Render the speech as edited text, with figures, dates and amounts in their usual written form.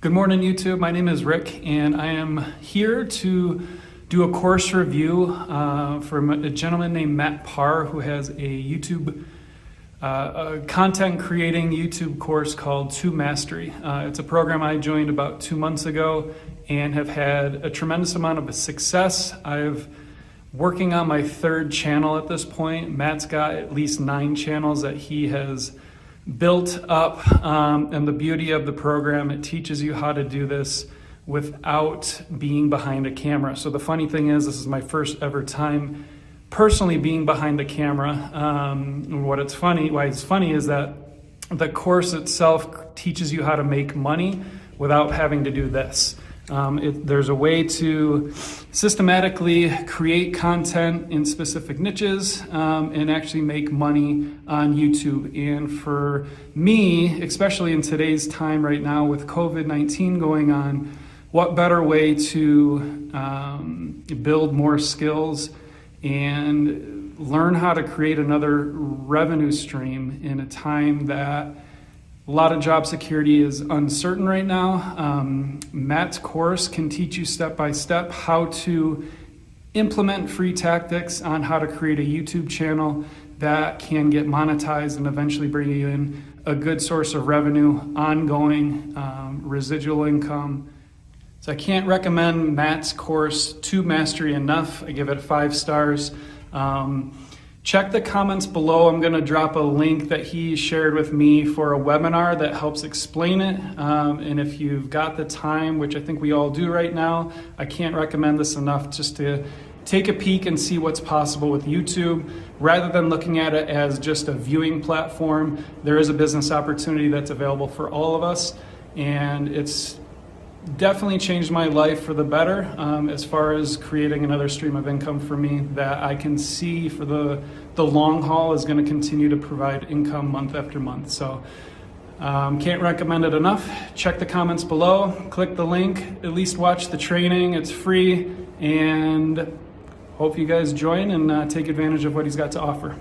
Good morning, YouTube. My name is Rick, and I am here to do a course review from a gentleman named Matt Parr, who has a YouTube content creating YouTube course called To Mastery. It's a program I joined about 2 months ago and have had a tremendous amount of success. I've working on my third channel at this point. Matt's got at least 9 channels that he has built up, and the beauty of the program, it teaches you how to do this without being behind a camera. So the funny thing is, this is my first ever time personally being behind a camera. Why it's funny is that the course itself teaches you how to make money without having to do this. There's a way to systematically create content in specific niches and actually make money on YouTube. And for me, especially in today's time right now with COVID-19 going on, what better way to build more skills and learn how to create another revenue stream in a time that a lot of job security is uncertain right now. Matt's course can teach you step by step how to implement free tactics on how to create a YouTube channel that can get monetized and eventually bring you in a good source of revenue, ongoing residual income. So I can't recommend Matt's course To Mastery enough. I give it 5 stars. Check the comments below. I'm going to drop a link that he shared with me for a webinar that helps explain it. And if you've got the time, which I think we all do right now, I can't recommend this enough just to take a peek and see what's possible with YouTube. Rather than looking at it as just a viewing platform, there is a business opportunity that's available for all of us. And it's definitely changed my life for the better as far as creating another stream of income for me that I can see for the long haul is going to continue to provide income month after month. So can't recommend it enough. Check the comments below, click the link, at least watch the training. It's free, and hope you guys join and take advantage of what he's got to offer.